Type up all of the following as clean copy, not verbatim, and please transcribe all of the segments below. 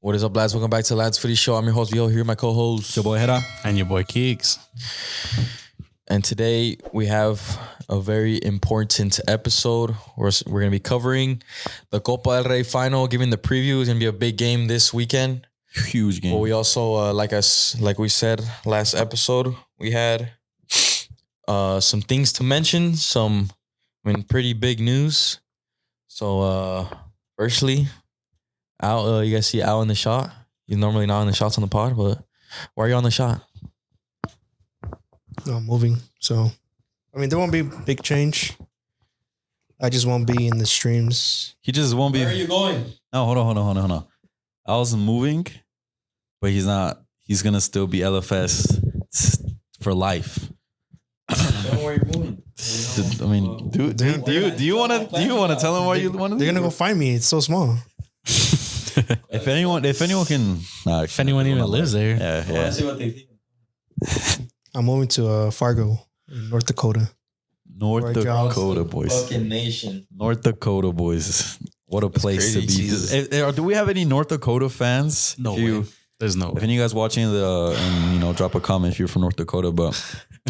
What is up, lads? Welcome back to Ladsfootyshow. I'm your host, Vio, here, my co-host. Your boy Hera. And your boy Keeks. And today we have a very important episode. We're going to be covering the Copa Del Rey Final, giving the preview. It's going to be a big game this weekend. Huge game. But we also, like we said last episode, we had some things to mention, pretty big news. So, firstly, Al, you guys see Al in the shot. He's normally not in the shots on the pod, but why are you on the shot? No, I'm moving. So, there won't be a big change. I just won't be in the streams. He just won't be. Where are you going? No, hold on. I was moving, but he's not. He's gonna still be LFS for life. Don't worry, you're moving. Do you want to tell him where you want to? They're gonna go find me. It's so small. If anyone can, If anyone even lives there. yeah. I want to see what they think. I'm moving to Fargo, in North Dakota. North Where jobs. Dakota boys. Fucking nation. North Dakota boys. What a place crazy. to be. Jesus. Do we have any North Dakota fans? No If you- way. There's no If way. any of you guys watching drop a comment if you're from North Dakota. But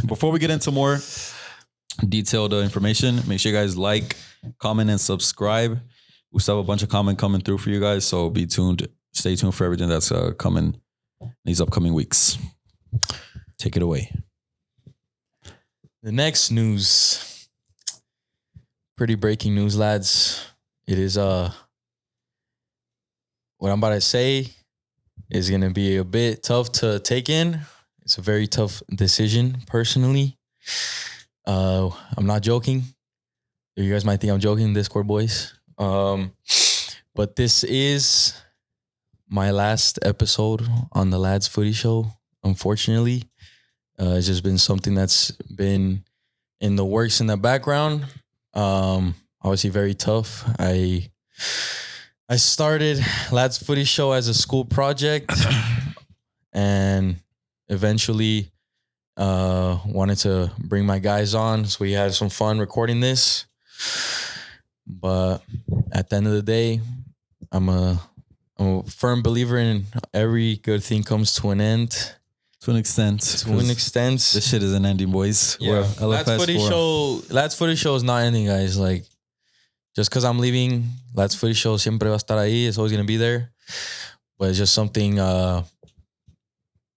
before we get into more detailed information, make sure you guys like, comment, and subscribe. We still have a bunch of comment coming through for you guys, so be tuned. Stay tuned for everything that's coming these upcoming weeks. Take it away. The next news. Pretty breaking news, lads. It is what I'm about to say is gonna be a bit tough to take in. It's a very tough decision, personally. I'm not joking. You guys might think I'm joking, Discord boys. But this is my last episode on the Lads Footy Show, unfortunately. It's just been something that's been in the works in the background. Obviously very tough. I started Lads Footy Show as a school project and eventually wanted to bring my guys on. So we had some fun recording this. But at the end of the day, I'm a firm believer in every good thing comes to an end. To an extent. This shit isn't ending, boys. Yeah. We're LFS Lads Footy Show is not ending, guys. Like, just because I'm leaving, Lads Footy Show siempre va a estar ahí. It's always going to be there. But it's just something that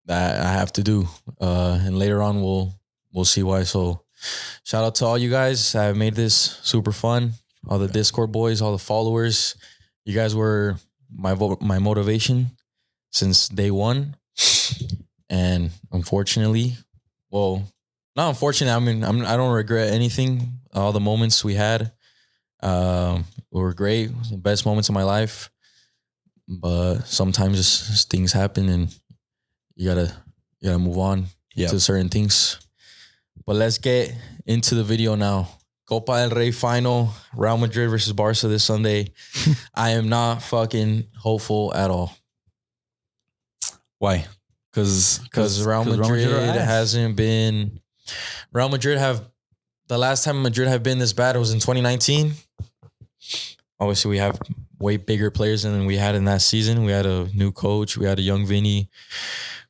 I have to do. And later on, we'll see why. So shout out to all you guys that have made this super fun. All the Discord boys, all the followers. You guys were my motivation since day one. And unfortunately, well, not unfortunately, I don't regret anything. All the moments we had were great. It was the best moments of my life. But sometimes just things happen and you gotta move on to certain things. But let's get into the video now. Copa del Rey Final, Real Madrid versus Barca this Sunday. I am not fucking hopeful at all. Why? Because Real Madrid hasn't been. Real Madrid the last time Madrid have been this bad was in 2019. Obviously, we have way bigger players than we had in that season. We had a new coach. We had a young Vinny.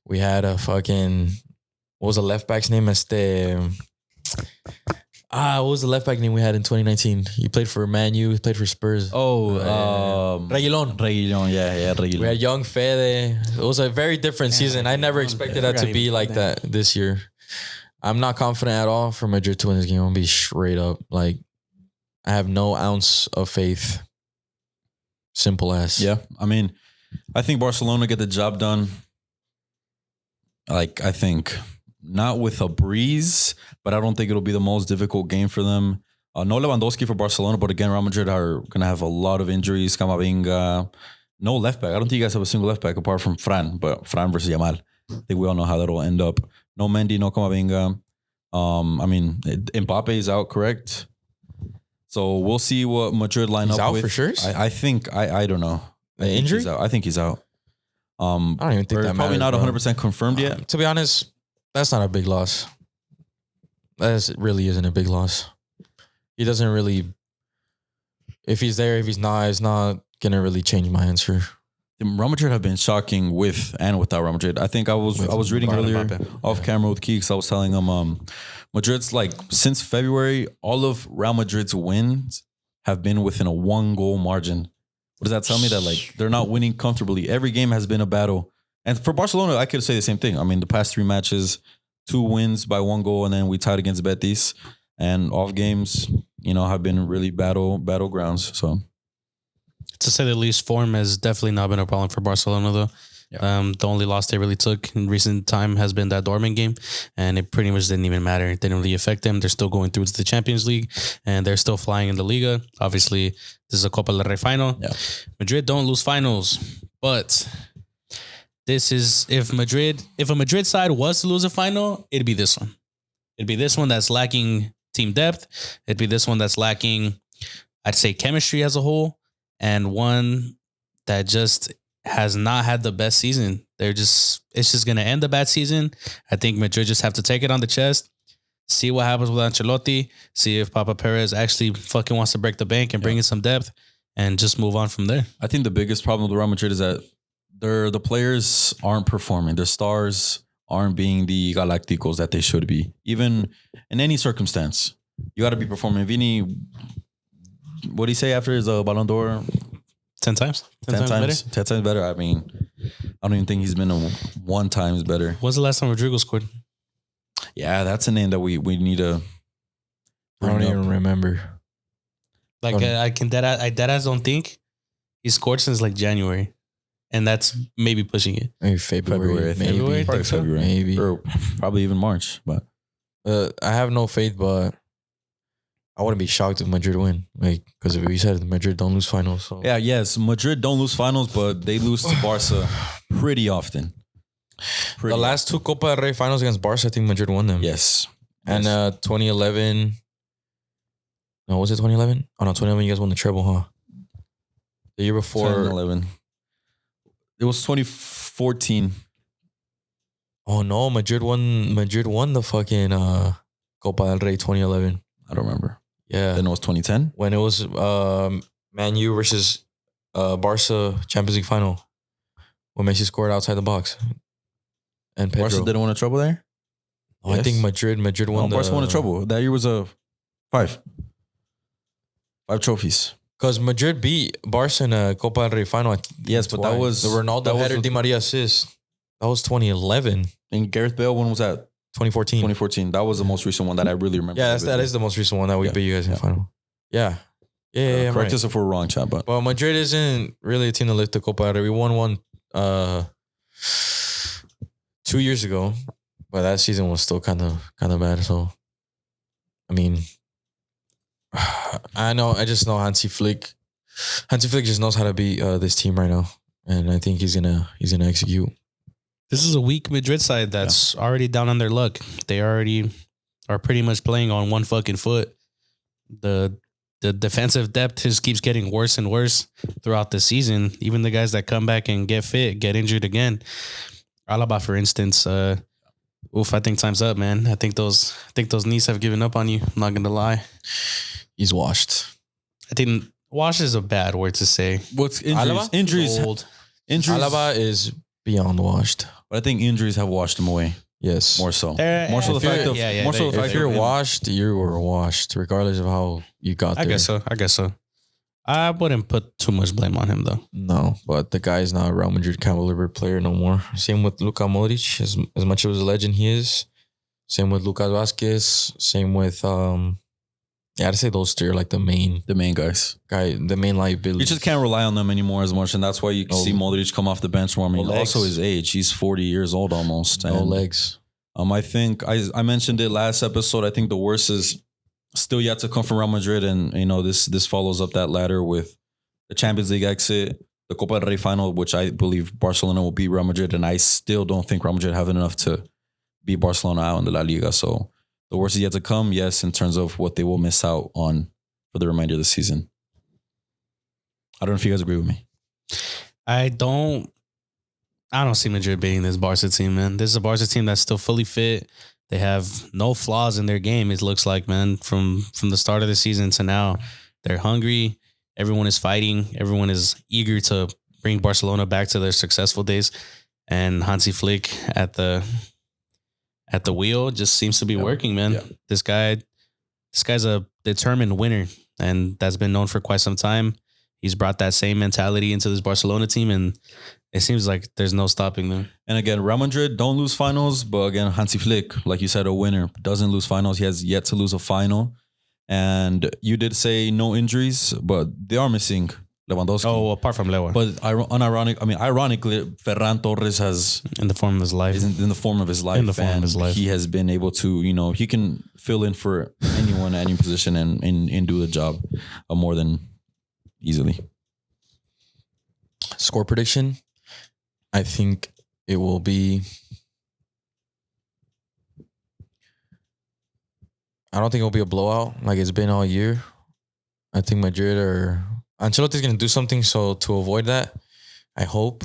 We had a fucking, what was the left back's name? What was the left back name we had in 2019? He played for Man U. He played for Spurs. Reguilón. Yeah, Reguilón. We had young Fede. It was a very different season. I never expected that to be like that this year. I'm not confident at all for Madrid to win this game. I'm going to be straight up. Like, I have no ounce of faith. Simple as. Yeah, I think Barcelona get the job done. Like, I think not with a breeze, but I don't think it'll be the most difficult game for them. No Lewandowski for Barcelona, but again, Real Madrid are going to have a lot of injuries. Camavinga, no left back. I don't think you guys have a single left back apart from Fran, but Fran versus Yamal. I think we all know how that'll end up. No Mendy, no Camavinga. Mbappe is out, correct? So we'll see what Madrid line He's up out with. for sure? I think, I don't know. The injury? I think he's out. I don't even think that probably matters, not bro. 100% confirmed yet. To be honest, that's not a big loss. That really isn't a big loss. He doesn't really. If he's there, if he's not, it's not gonna really change my answer. Real Madrid have been shocking with and without Real Madrid. I think I was reading earlier off camera with Keeks. I was telling him Madrid's like since February, all of Real Madrid's wins have been within a 1-goal margin. What does that tell me? That like they're not winning comfortably. Every game has been a battle. And for Barcelona, I could say the same thing. I mean, the past 3 matches, 2 wins by 1 goal, and then we tied against Betis. And off games, have been really battlegrounds. So To say the least, form has definitely not been a problem for Barcelona, though. Yeah. The only loss they really took in recent time has been that Dortmund game, and it pretty much didn't even matter. It didn't really affect them. They're still going through to the Champions League, and they're still flying in the Liga. Obviously, this is a Copa del Rey final. Yeah. Madrid don't lose finals, but this is if a Madrid side was to lose a final, it'd be this one. It'd be this one that's lacking team depth. It'd be this one that's lacking, I'd say, chemistry as a whole. And one that just has not had the best season. It's just going to end the bad season. I think Madrid just have to take it on the chest, see what happens with Ancelotti, see if Papa Perez actually fucking wants to break the bank and bring in some depth and just move on from there. I think the biggest problem with Real Madrid is that the players aren't performing. Their stars aren't being the Galacticos that they should be. Even in any circumstance, you got to be performing. Vini, what did he say after his Ballon d'Or? 10 times? 10 times better? 10 times better. I mean, I don't even think he's been 1 times better. When's the last time Rodrigo scored? Yeah, that's a name that we need to. I don't even remember. Like I deadass don't think he scored since like January, and that's maybe pushing it. Maybe February. I think. February? Probably Think so? February. Maybe. Or probably even March. But I have no faith, but I wouldn't be shocked if Madrid win. Like, because we said Madrid don't lose finals. So yeah, yes, Madrid don't lose finals, but they lose to Barca pretty often. The last 2 Copa del Rey finals against Barca, I think Madrid won them. Yes. And 2011. No, was it 2011? Oh no, 2011 you guys won the treble, huh? The year before. 2011. It was 2014. Oh no, Madrid won the fucking Copa del Rey 2011. I don't remember. Yeah. Then it was 2010. When it was Man U versus Barca Champions League final. When Messi scored outside the box. And Pedro. Barca didn't win a treble there? Oh, I think Madrid won Barca won a treble. That year was a 5 trophies. Because Madrid beat Barca in a Copa del Rey final. Yes, but that was the Ronaldo header Di Maria assist. That was 2011. And Gareth Bale, when was that? 2014. 2014. That was the most recent one that I really remember. Yeah, that is the most recent one that we beat you guys in the final. Yeah. Yeah, correct us if we're wrong, chat. But well, Madrid isn't really a team that lift the Copa del Rey. We won one 2 years ago, but that season was still kind of bad. So, I mean, I just know Hansi Flick. Hansi Flick just knows how to beat this team right now, and I think he's gonna execute. This is a weak Madrid side that's already down on their luck. They already are pretty much playing on one fucking foot. The defensive depth just keeps getting worse and worse throughout the season. Even the guys that come back and get fit get injured again. Alaba, for instance, I think time's up, man. I think those knees have given up on you. I'm not gonna lie. He's washed. I think wash is a bad word to say. what's injuries? Alaba? Injuries. Old. Injuries. Alaba is beyond washed. But I think injuries have washed him away. Yes. More so. More so the fact of If you're washed, you were washed, regardless of how you got there. I guess so. I wouldn't put too much blame on him though. No, but the guy's not a Real Madrid caliber player no more. Same with Luka Modric, as much of a legend he is. Same with Lucas Vasquez. Same with I'd say those 3 are like the main guys. the main liability. You just can't rely on them anymore as much, and that's why you see Modric come off the bench more. I mean, also his age. He's 40 years old almost. No legs. I think I mentioned it last episode. I think the worst is still yet to come from Real Madrid, and this follows up that ladder with the Champions League exit, the Copa del Rey final, which I believe Barcelona will beat Real Madrid, and I still don't think Real Madrid have enough to beat Barcelona out in the La Liga. So the worst is yet to come, yes, in terms of what they will miss out on for the remainder of the season. I don't know if you guys agree with me. I don't see Madrid beating this Barca team, man. This is a Barca team that's still fully fit. They have no flaws in their game, it looks like, man. From the start of the season to now, they're hungry. Everyone is fighting. Everyone is eager to bring Barcelona back to their successful days. And Hansi Flick at the wheel just seems to be working, man. Yeah. This guy's a determined winner, and that's been known for quite some time. He's brought that same mentality into this Barcelona team, and it seems like there's no stopping them. And again, Real Madrid don't lose finals, but again, Hansi Flick, like you said, a winner, doesn't lose finals. He has yet to lose a final. And you did say no injuries, but they are missing Lewandowski. Oh, apart from Lewa. But ironically, Ferran Torres is in the form of his life. in the form of his life. In the form of his life. He has been able to, he can fill in for anyone, any position, and do the job more than easily. Score prediction. I think it will be. I don't think it'll be a blowout like it's been all year. I think Madrid or Ancelotti's going to do something so to avoid that. I hope.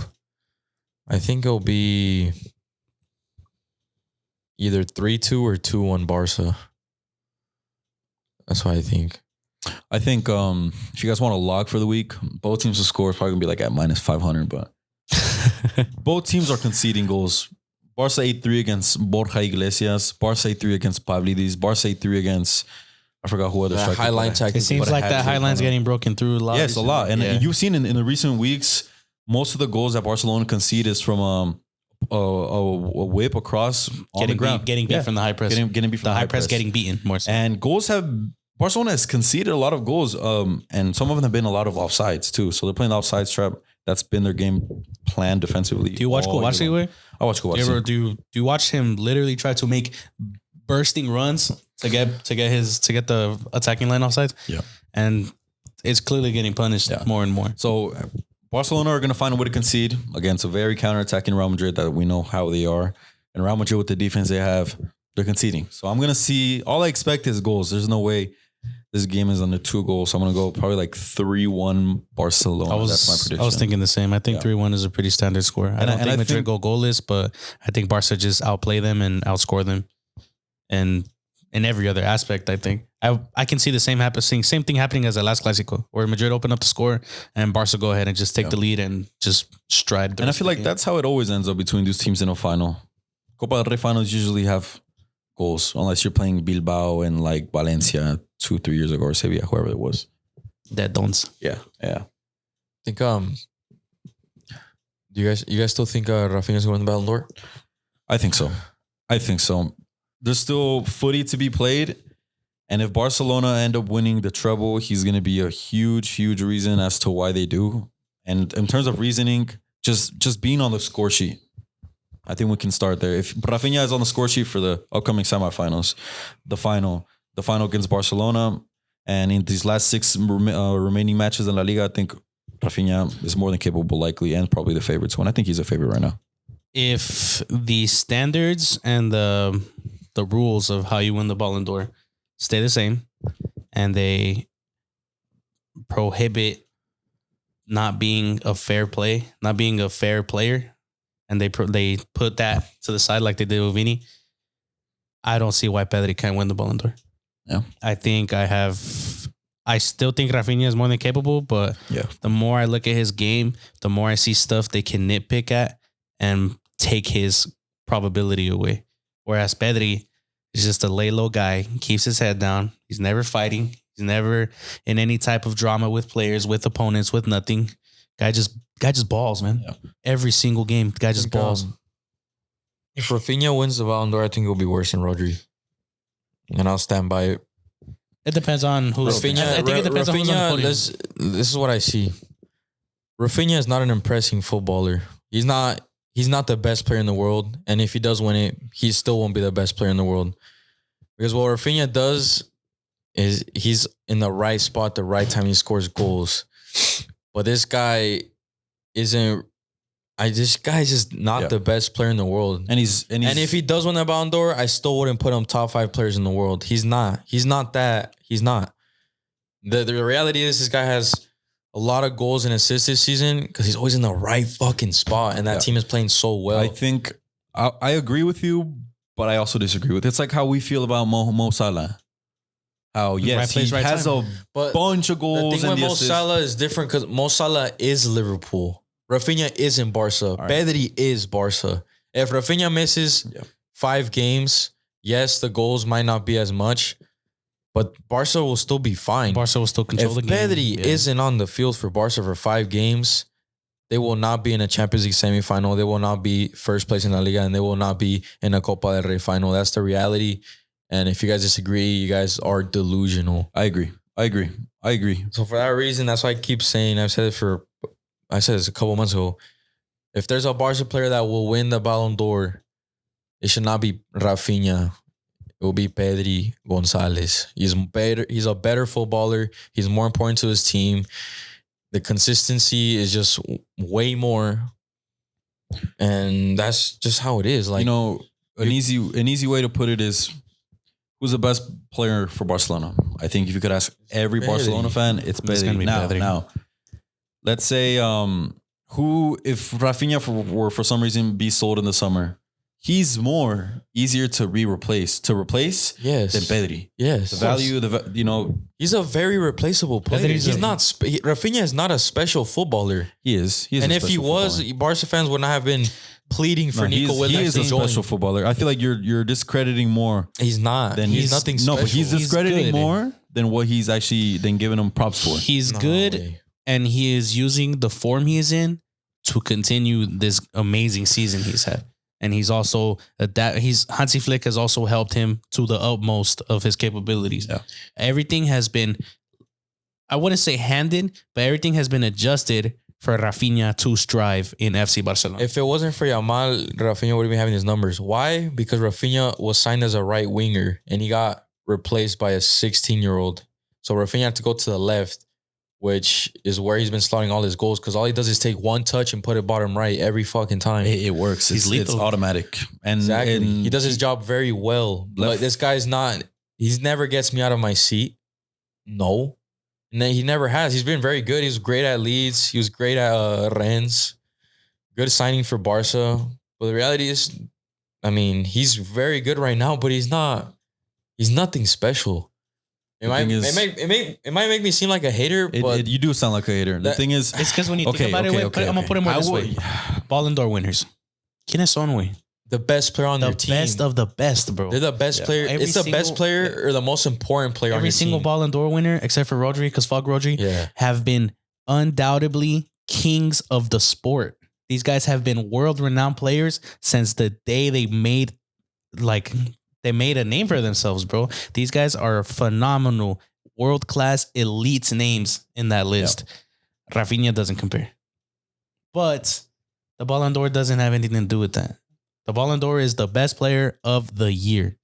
I think it'll be either 3-2 or 2-1 Barca. That's what I think. I think if you guys want a log for the week, both teams to score is probably gonna be like at minus 500, but both teams are conceding goals. Barca 8-3 against Borja Iglesias, Barca 8-3 against Pavlidis, Barca 8-3 against I forgot who other That striker. high line tactic. It seems like that high line's getting broken through a lot. Yes, a lot. And you've seen in the recent weeks, most of the goals that Barcelona concede is from a whip across on the ground. Getting beat from the high press. Getting beat from the high press getting beaten more so. And Barcelona has conceded a lot of goals, and some of them have been a lot of offsides too. So they're playing the offsides trap. That's been their game plan defensively. Do you watch Kovacic? I watch Kovacic. Do you watch him literally try to make bursting runs to get the attacking line offsides? Yeah, and it's clearly getting punished more and more. So Barcelona are going to find a way to concede against a very counter-attacking Real Madrid that we know how they are, and Real Madrid with the defense they have, they're conceding. So I'm going to see. All I expect is goals. There's no way this game is under 2 goals. So I'm going to go probably like 3-1 Barcelona. That's my prediction. I was thinking the same. I think 3-1 is a pretty standard score. I don't think Madrid go goalless, but I think Barca just outplay them and outscore them. And in every other aspect, I think. I can see the same thing happening as the last Clásico, where Madrid open up the score and Barca go ahead and just take the lead and just stride. And I feel like that's how it always ends up between these teams in a final. Copa del Rey finals usually have goals, unless you're playing Bilbao and like Valencia 2-3 years ago, or Sevilla, whoever it was. That don't. Yeah. I think you guys still think Rafinha's going to win the Ballon d'Or? I think so. There's still footy to be played. And if Barcelona end up winning the treble, he's going to be a huge, huge reason as to why they do. And in terms of reasoning, just being on the score sheet, I think we can start there. If Rafinha is on the score sheet for the upcoming semifinals, the final against Barcelona, and in these last 6 remaining matches in La Liga, I think Rafinha is more than capable, likely, and probably the favorite to win. I think he's a favorite right now. If the standards and the rules of how you win the Ballon d'Or stay the same, and they prohibit not being a fair player, and they put that to the side like they did with Vini, I don't see why Pedri can't win the Ballon d'Or. Yeah, I still think Rafinha is more than capable, but the more I look at his game, the more I see stuff they can nitpick at and take his probability away. Whereas Pedri is just a lay low guy, keeps his head down. He's never fighting. He's never in any type of drama with players, with opponents, with nothing. Guy just balls, man. Yeah. Every single game, guy just balls. If Rafinha wins the Ballon d'Or, I think it'll be worse than Rodri. And I'll stand by it. It depends on who's. Rafinha, I think it depends on who's on the podium. This is what I see. Rafinha is not an impressing footballer. He's not the best player in the world. And if he does win it, he still won't be the best player in the world. Because what Rafinha does is he's in the right spot, the right time, he scores goals. But this guy isn't. This guy's just not the best player in the world. And if he does win the Ballon d'Or, I still wouldn't put him top 5 players in the world. He's not. He's not that. He's not. The reality is this guy has a lot of goals and assists this season because he's always in the right fucking spot, and that team is playing so well. I think I agree with you, but I also disagree with it. It's like how we feel about Mo Salah. How yes, he has a bunch of goals. The thing with Mo Salah is different because Mo Salah is Liverpool. Rafinha isn't Barca. right. Pedri is Barca. If Rafinha misses 5 games, yes, the goals might not be as much, but Barca will still be fine. Barca will still control If the game. Pedri isn't on the field for Barca for 5 games, they will not be in a Champions League semifinal. They will not be first place in La Liga, and they will not be in a Copa del Rey final. That's the reality. And if you guys disagree, you guys are delusional. I agree. So for that reason, that's why I keep saying, I said this a couple months ago. If there's a Barca player that will win the Ballon d'Or, it should not be Rafinha. It will be Pedri Gonzalez. He's better. He's a better footballer. He's more important to his team. The consistency is just way more. And that's just how it is. Like, an easy way to put it is, who's the best player for Barcelona? I think if you could ask every Pedri. Barcelona fan, it's It's gonna Pedri. be Now, Pedri. let's say if Rafinha were for some reason be sold in the summer, he's more easier to replace yes. than Pedri. Yes. The value, He's a very replaceable player. Pedri's He's a- not. Rafinha is not a special footballer. he is. And a if he special was, footballer. Barca fans would not have been pleading for No, Nico he Williams is a to join. special footballer. I feel like you're discrediting more He's not. than He's nothing special. No, but he's He's discrediting good. more than what he's actually giving him props for. He's No good, way. and he is using the form he is in to continue this amazing season he's had. And he's also Hansi Flick has also helped him to the utmost of his capabilities. Yeah. Everything has been, I wouldn't say handed, but everything has been adjusted for Rafinha to strive in FC Barcelona. If it wasn't for Yamal, Rafinha would have been having his numbers. Why? Because Rafinha was signed as a right winger and he got replaced by a 16-year-old. So Rafinha had to go to the left, which is where he's been slotting all his goals, because all he does is take one touch and put it bottom right every fucking time. It works. He's It's lethal. automatic. And Exactly. and He does his job very well. Like, this guy's not, he's never gets me out of my seat. No. And he never has. He's been very good. He was great at Leeds. He was great at Rennes. Good signing for Barca. But the reality is, I mean, he's very good right now, but he's nothing special. It might make me seem like a hater, but you do sound like a hater. The thing is, It's because when you Okay, think about okay, it, okay, I'm going to put it more I this would- way. Ballon d'Or winners. ¿Quiénes son, güey? the best player on The their team. best of the best, bro. They're the best player. Every It's the best single- player or the most important player on Every your single team. Ballon d'Or winner, except for Rodri, because fuck Rodri, Yeah. have been undoubtedly kings of the sport. These guys have been world-renowned players since the day they made a name for themselves, bro. These guys are phenomenal, world-class, elite names in that list. Rafinha doesn't compare. But the Ballon d'Or doesn't have anything to do with that. The Ballon d'Or is the best player of the year.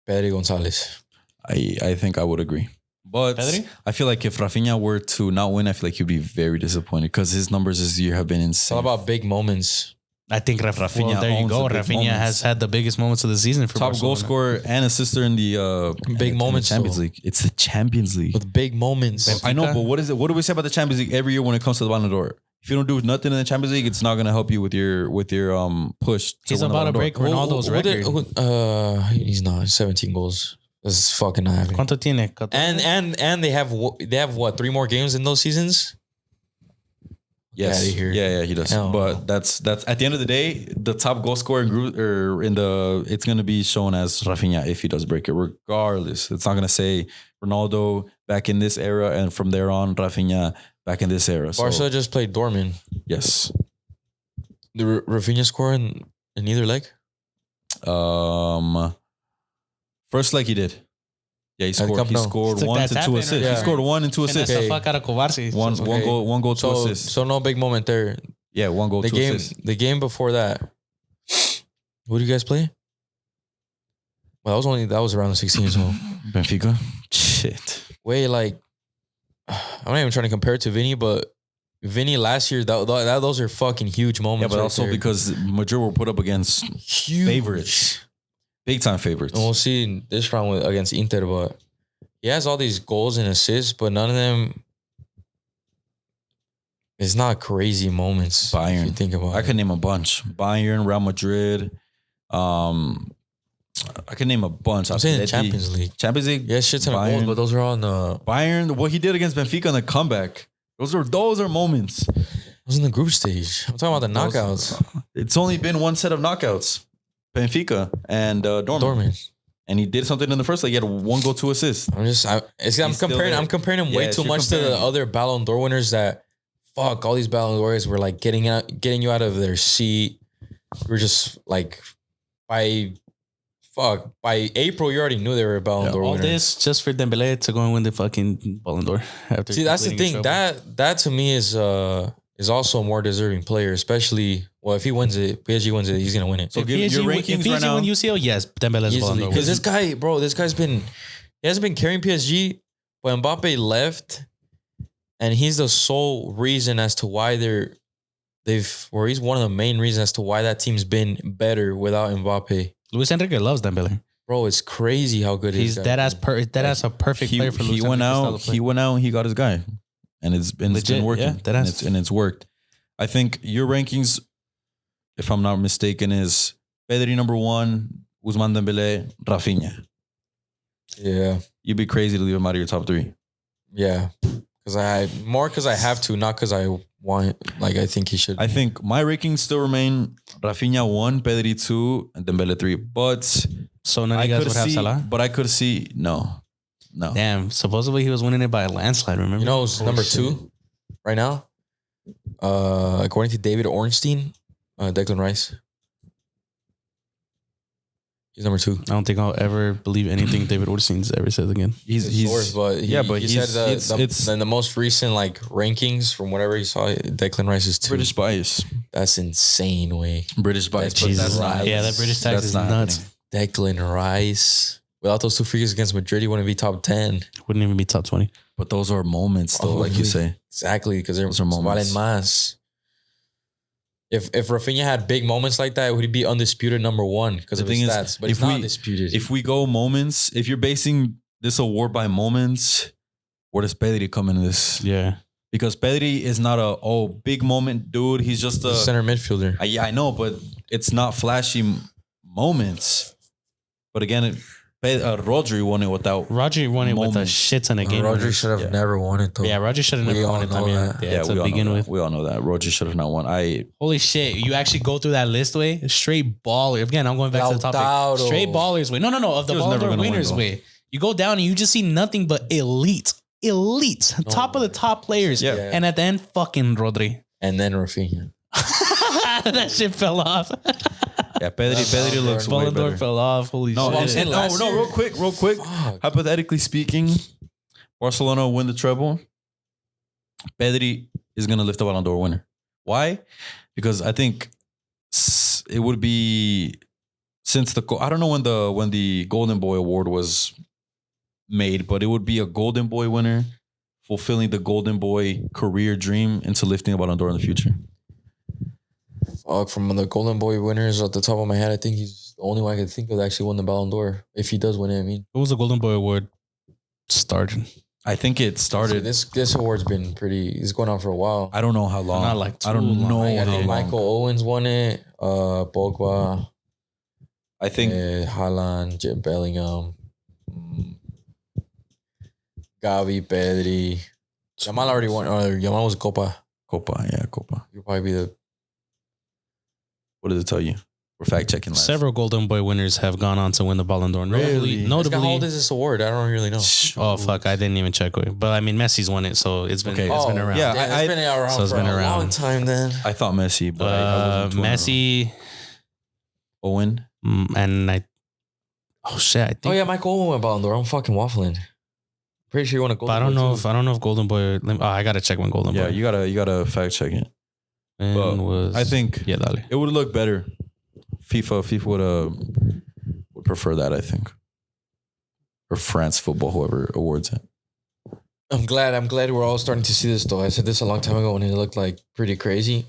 Pedri Gonzalez. I think I would agree. But Pedri? I feel like if Rafinha were to not win, I feel like he'd be very disappointed because his numbers this year have been It's all insane. about big moments. I think Rafinha. Rafinha There you owns go. the big Rafinha moments. has had the biggest moments of the season for Top Barcelona. goal scorer and assister in the Big in moments, the Champions though. League. It's the Champions League. With big moments. I know, but what is it? What do we say about the Champions League every year when it comes to the Ballon d'Or? If you don't do nothing in the Champions League, it's not going to help you with your push. He's win the about to Ballon d'Or. break Ronaldo's record. He's not 17 goals. That's fucking not happening. ¿Cuánto tiene? And they have what, 3 more games in those seasons? Yes, Outta here. yeah, he does. Hell But no. that's at the end of the day, the top goal scorer in group or it's going to be shown as Rafinha if he does break it, regardless. It's not going to say Ronaldo back in this era and from there on Rafinha back in this era. So, Barca just played Dortmund. yes. The Rafinha score in either leg? First leg he did. Yeah, he scored. Camp He Nou. scored Took 1 that to tap 2 in, assists. right? He scored 1 and 2 And that's assists. the fuck out of Kovacic. One Okay. goal, 2 So, assists. so no big moment there. Yeah, 1 goal, 2 assists. The game before that. Who do you guys play? Well, that was around the 16, so Benfica. Shit. way like I'm not even trying to compare it to Vinny, but Vinny last year, those are fucking huge Yeah, moments. but right also there. because Madrid were put up against Huge. favorites. Big time favorites. And we'll see in this round against Inter, but he has all these goals and assists, but none of them. It's not crazy moments. Bayern. If you think about I it. could name a bunch. Bayern, Real Madrid. I can name a bunch. I'm saying the Atleti. Champions League. Champions League. Yeah, shit ton of goals, Bayern. but those are on the. Bayern, what he did against Benfica in the comeback. Those are moments. was in the group stage. I'm talking about the knockouts. It's only been one set of knockouts. Benfica and Dortmund. And he did something in the first leg. He had 1 goal, 2 assists. I'm comparing him way too much to the other Ballon d'Or winners that all these Ballon d'Ors were like getting you out of their seat. We're just like by April you already knew they were a Ballon d'Or all winner. this just for Dembele to go and win the fucking Ballon d'Or. See, that's the thing. That to me is also a more deserving player, especially if he wins it, PSG wins it, he's gonna win it. So give your rankings right now. Win UCL, yes, Dembele's Ballon d'Or. Because this guy's he hasn't been carrying PSG, but Mbappe left, and he's the sole reason as to why he's one of the main reasons as to why that team's been better without Mbappe. Luis Enrique loves Dembele. Bro, it's crazy how good he's that as a perfect player for Luis Enrique. He went out, he got his guy. And it's been working. Yeah, and it's worked. I think your rankings, if I'm not mistaken, is Pedri number 1, Ousmane Dembele, Rafinha. Yeah. You'd be crazy to leave him out of your top 3. Yeah. Because I have to, not because I want, I think he should. I think my rankings still remain Rafinha 1, Pedri 2, and Dembele 3. But so none of you guys would have Salah? But I could see, no. Damn, supposedly he was winning it by a landslide, remember? You know who's number 2 right now? According to David Ornstein, Declan Rice. He's number 2. I don't think I'll ever believe anything David Ornstein's ever says again. He said in the most recent rankings from whatever he saw, Declan Rice is 2. British bias. That's insane way. British bias. Jesus, that British tax is nuts. Happening. Declan Rice. Without those 2 figures against Madrid, he wouldn't be top 10. Wouldn't even be top 20. But those are moments, though, like you say. Exactly, because those are moments. Más. If Rafinha had big moments like that, would he be undisputed number 1 because of his stats? But he's not undisputed. If we go moments, if you're basing this award by moments, where does Pedri come into this? Yeah. Because Pedri is not a big moment dude. He's just a center midfielder. I know, but it's not flashy moments. But again, Rodri won it with a shit ton of games. Rodri should have never won it though. Yeah, Rodri should have never won it. We all know that. Rodri should have not won. Holy shit. You actually go through that list way? Straight baller. Again, I'm going back to the topic. Straight ballers way. No. Of the Ballon d'Or winners way. You go down and you just see nothing but elite. Top of the top players. Yeah. And at the end, fucking Rodri. And then Rafinha. That shit fell off. Yeah, Pedri looks way Ballon d'Or better. fell off. Holy shit. Real quick. Fuck. Hypothetically speaking, Barcelona win the treble. Pedri is going to lift the Ballon d'Or winner. Why? Because I think it would be I don't know when the Golden Boy Award was made, but it would be a Golden Boy winner fulfilling the Golden Boy career dream into lifting a Ballon d'Or in the future. From the Golden Boy winners at the top of my head, I think he's the only one I can think of that actually won the Ballon d'Or. If he does win it, I mean. What was the Golden Boy Award started? I think it started. This award's been it's going on for a while. I don't know how long. I don't know how long. Michael Owens won it. Pogba. I think Haaland, Jude Bellingham, Gavi, Pedri. Yamal already won. Yamal was Copa. Copa. You'll probably be the. What does it tell you? We're fact checking. Several Golden Boy winners have gone on to win the Ballon d'Or. Really? Notably, how old is this award? I don't really know. Oh fuck! I didn't even check it. But I mean, Messi's won it, so it's been it's been around. Yeah, it's been around for a long time. Then I thought Messi, but I wasn't Messi, Owen, and I. Oh shit! I think. Oh yeah, Michael Owen won Ballon d'Or. I'm fucking waffling. Pretty sure you want to go. I don't know if Golden Boy. I gotta check when Golden Boy. Yeah, you gotta fact check it. I think it would look better. FIFA would prefer that, I think. Or France football, whoever awards it. I'm glad we're all starting to see this though. I said this a long time ago when it looked like pretty crazy.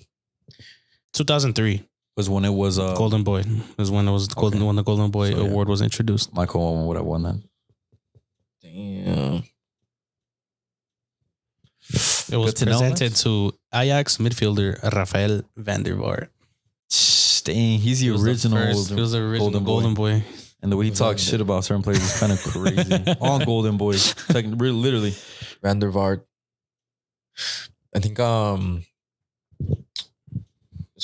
2003 was when it was Golden Boy. Was when it was when the Golden Boy award was introduced. Michael Owen would have won that. Damn. It was presented to Ajax midfielder Rafael van der Vaart. Dang, he's the original. He was the original Golden Boy. And the way he talks shit about certain players is kind of crazy. On Golden Boy. Literally. Van der Vaart. I think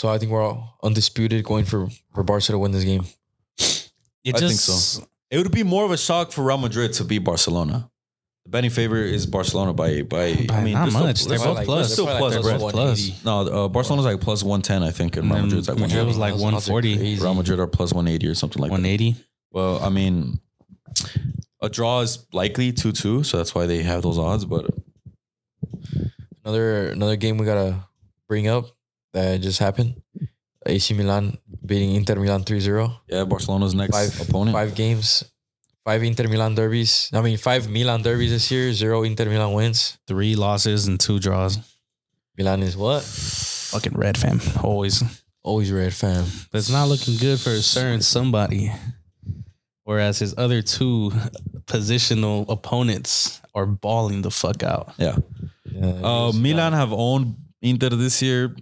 So I think we're all undisputed going for Barca to win this game. It I think just so. It would be more of a shock for Real Madrid to beat Barcelona. The betting favorite is Barcelona by I mean, not they're much. Still, They're both plus. They're still plus, They're bread. both plus. No, Barcelona's like plus 110, I think, and Real Madrid's like Madrid 180. was like Those odds are 140, crazy. Real Madrid are plus 180 or something like that. 180. Well, I mean, a draw is likely 2-2, so that's why they have those odds. But Another game we gotta bring up that just happened. AC Milan beating Inter Milan 3-0. yeah, Barcelona's next opponent. 5 games. 5 Inter Milan derbies. 5 Milan derbies this year. 0 Inter Milan wins. 3 losses and 2 draws. Milan is what? Fucking red, fam. Always. Always red, fam. But it's not looking good for a certain somebody. Whereas his other 2 positional opponents are balling the fuck out. Yeah. Yeah, Milan have owned Inter this year,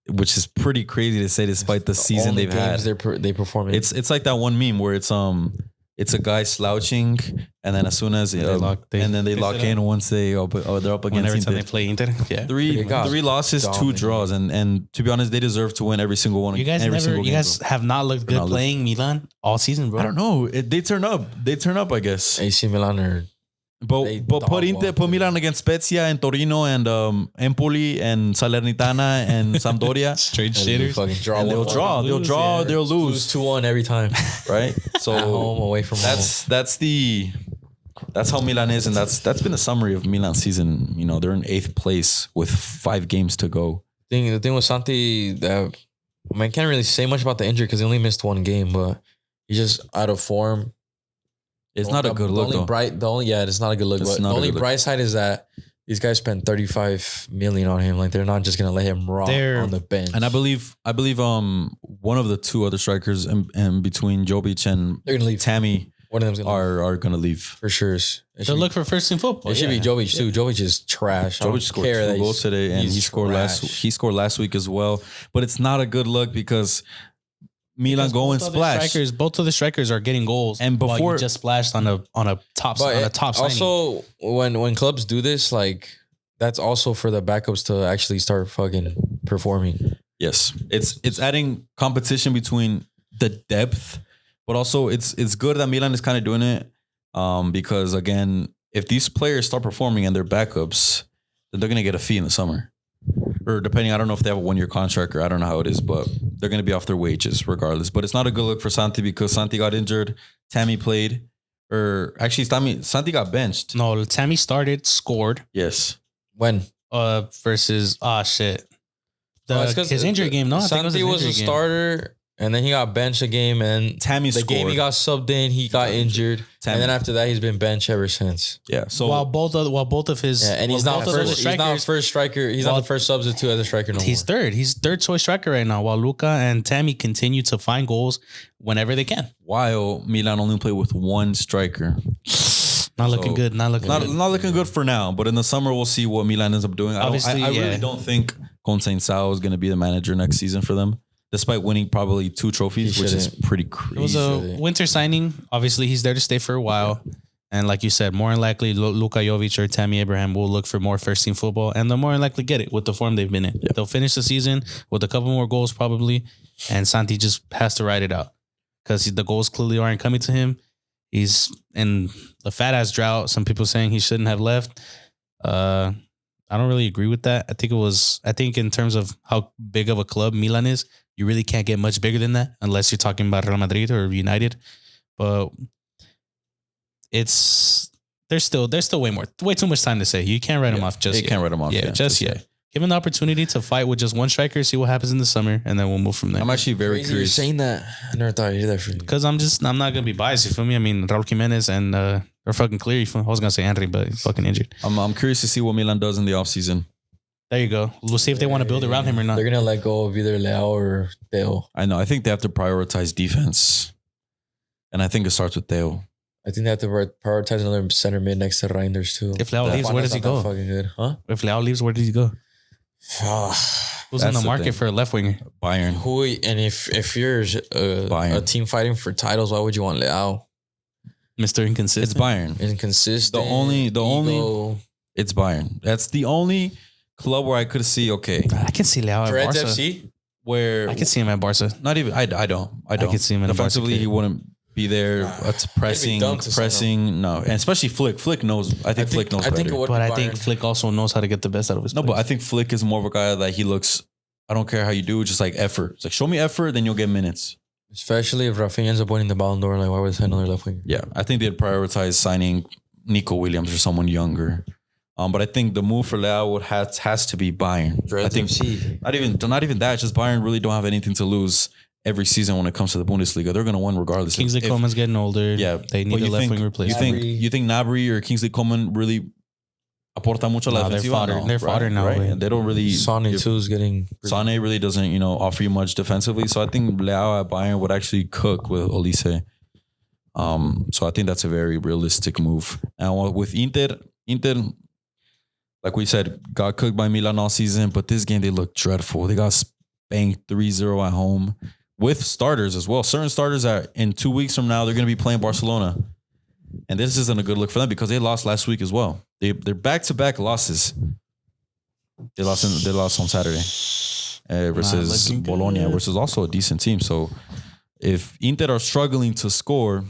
which is pretty crazy to say despite the season all the they've had. games they perform in. It's like that one meme where it's a guy slouching, and then as soon as They lock in once they're up against Whenever time Inter. they play Inter. Yeah. Three losses, 2 dominated. draws, and to be honest, they deserve to win every single one. You guys every never, single you game, guys bro. have not looked good not playing Milan all season, bro. I don't know. They turn up, I guess. AC Milan are they But dog put Milan against Spezia and Torino and Empoli and Salernitana and Sampdoria, Straight and they shitters. fucking draw. and they'll 1-1. draw. They'll lose, draw. yeah. They'll Lose lose. 2-1 every time. Right. So At home, away from home. That's how Milan is, and that's been a summary of Milan's season. You know, they're in 8th place with 5 games to go. The thing with Santi that I can't really say much about the injury because he only missed 1 game, but he's just out of form. It's not a good look, though. It's not a good look. It's But not the a only good look. bright side is that these guys spent 35 million on him. Like they're not just gonna let him rot on the bench. And I believe one of the 2 other strikers in between Jovic and they're gonna leave. Tammy One of them's gonna leave are gonna leave. for sure. They'll look for first team football. It should be Jovic too. Jovic is trash. I Jovic don't scored care 2 that goals today, and he's he scored trash. last week as well. But it's not a good look because Milan go and splash. Both of the strikers are getting goals, And while before- you just splashed on a top signing. Also, when clubs do this, like that's also for the backups to actually start fucking performing. Yes, it's adding competition between the depth, but also it's good that Milan is kind of doing it because again, if these players start performing and they're backups, then they're gonna get a fee in the summer, or depending. I don't know if they have a 1-year contract or I don't know how it is, but they're gonna be off their wages regardless. But it's not a good look for Santi because Santi got injured. Tammy played, or actually Santi got benched. No, Tammy started, scored Yes. When versus shit. it's 'cause His injury game, no, I think it Santi was his a injury game. starter, and then he got benched a game, and Tammy the scored. game he got subbed in, he got injured, Tammy. and then after that he's been benched ever since. Yeah. So While both of his And he's while not both of those first. He's not first striker. He's not the first substitute as a striker no He's more. third. He's third choice striker right now. While Luca and Tammy continue to find goals whenever they can. while Milan only play with 1 striker. Not looking good. Not looking Not good. looking good for now, but in the summer we'll see what Milan ends up doing. Obviously, I yeah. really don't think Conceição is going to be the manager next season for them, despite winning probably 2 trophies, He which is shouldn't. pretty It was crazy. a winter signing. Obviously, he's there to stay for a while. And like you said, more than likely, Luka Jovic or Tammy Abraham will look for more first team football, and they'll more than likely get it with the form they've been in. Yeah. They'll finish the season with a couple more goals probably, and Santi just has to ride it out because the goals clearly aren't coming to him. He's in a fat ass drought. Some people saying he shouldn't have left. I don't really agree with that. I think in terms of how big of a club Milan is, you really can't get much bigger than that unless you're talking about Real Madrid or United. But there's still way too much time to say. You can't write him off just They yet. can't write him off. Yeah, just yet. Give him the opportunity to fight with just 1 striker, see what happens in the summer, and then we'll move from there. I'm actually very Crazy you're curious. saying that. I never thought I'd hear that from you. Because I'm not gonna be biased. You feel me? I mean, Raul Jimenez and are fucking clear. I was gonna say Henry, but he's fucking injured. I'm curious to see what Milan does in the offseason. There you go. We'll see if they want to build around him or not. They're gonna let go of either Leao or Theo. I know. I think they have to prioritize defense, and I think it starts with Theo. I think they have to prioritize another center mid next to Reinders too. If Leao leaves, where does he Fana's not go? that fucking good, huh? If Leao leaves, where does he go? Who's in That's the the market thing. for a left winger? Bayern. Who and if you're Bayern. a team fighting for titles, why would you want Leao? Mr. Inconsistent. It's Bayern. Inconsistent. The only- ego. It's Bayern. That's the only club where I could see. Okay, I can see Leao at Reds Barca. FC. where I can see him at Barca. not even I don't. I could see him in a defensively. Barca He wouldn't be there. It's pressing, dumb to sign pressing. No, and especially Flick. Flick knows. I think Flick knows better. it would But be I think Bayern. Flick also knows how to get the best out of his No, but I players. think Flick is more of a guy that he looks. I don't care how you do, just like effort. It's like show me effort, then you'll get minutes. Especially if Rafinha ends up winning the Ballon d'Or, like why would they sign another left winger? Yeah, I think they'd prioritize signing Nico Williams or someone younger. But I think the move for Leao has to be Bayern. I think not even that. Just Bayern really don't have anything to lose every season when it comes to the Bundesliga. They're going to win regardless. Kingsley Coman's getting older. Yeah, They need a left wing replacement. You think Gnabry or Kingsley Coman really aporta mucho a la Nah, they're defensiva? fodder. No, They're fodder now, right? güey. And they don't really. Sonny too is getting Sane really doesn't, offer you much defensively. So I think Leao at Bayern would actually cook with Olise. So I think that's a very realistic move. And with Inter, like we said, got cooked by Milan all season, but this game they look dreadful. They got spanked 3-0 at home with starters as well. Certain starters that in 2 weeks from now they're going to be playing Barcelona. And this isn't a good look for them because they lost last week as well. They're back-to-back losses. They lost on Saturday versus looking good. Bologna, which is also a decent team. So if Inter are struggling to score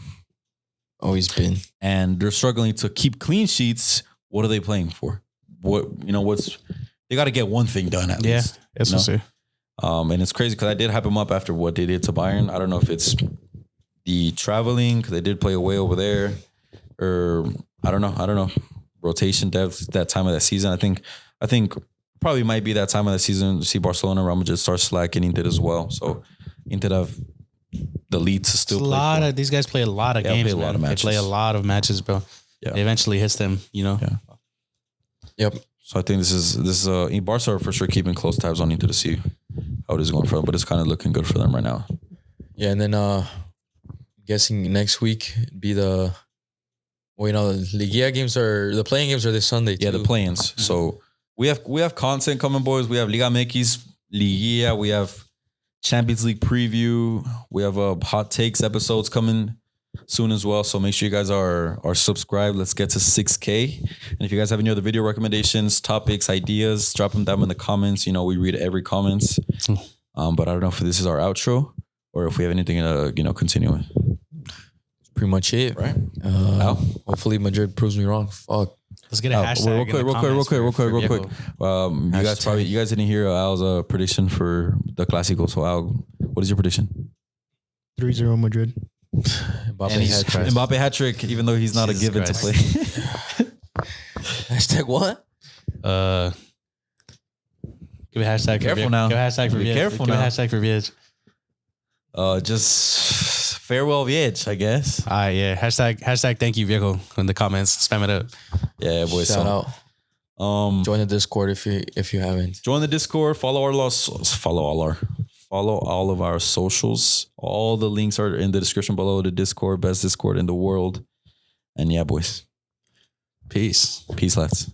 always been. and they're struggling to keep clean sheets, what are they playing for? They got to get one thing done at Yeah, least. that's No. what I'm saying. And it's crazy because I did hype them up after what they did to Bayern. I don't know if it's the traveling because they did play away over there, or I don't know. Rotation depth that time of that season. I think probably might be that time of the season to see Barcelona and Real Madrid start slacking Inter as well. So Inter have the lead to still It's a play lot for. of these guys play a lot of Yeah, play games. a lot Man. of They play a matches. lot of matches, bro. Yeah. They eventually hits them. Yeah. Yep. So I think this is Barca are for sure keeping close tabs on Inter to see how it is going for them, but it's kind of looking good for them right now. Yeah, and then guessing next week be the the Liga games the playing games are this Sunday too. Yeah, the play-ins. So we have content coming, boys. We have Liga MX, Liga. We have Champions League preview. We have hot takes episodes coming soon as well. So make sure you guys are subscribed. Let's get to 6K. And if you guys have any other video recommendations, topics, ideas, drop them down in the comments. We read every comments. But I don't know if this is our outro or if we have anything to continuing. Pretty much it. Right. Hopefully Madrid proves me wrong. Fuck. Let's get a hashtag. Real quick. You guys didn't hear Al's prediction for the Clásico. So Al, what is your prediction? 3-0 Madrid. Mbappe And he's hat-trick. Mbappe hat trick, even though he's not Jesus a given Christ. to play. Hashtag what? Give a hashtag. Careful for now. Give a hashtag for Be Viej. careful Give now. a hashtag for Viej. Just farewell, Viej, I guess. All right, yeah. Hashtag thank you, Viejo, in the comments. Spam it up. Yeah, boys. Shout out. Join the Discord if you haven't. Join the Discord. Follow all of our socials. All the links are in the description below. The Discord, best Discord in the world. And yeah, boys. Peace. Peace, lads.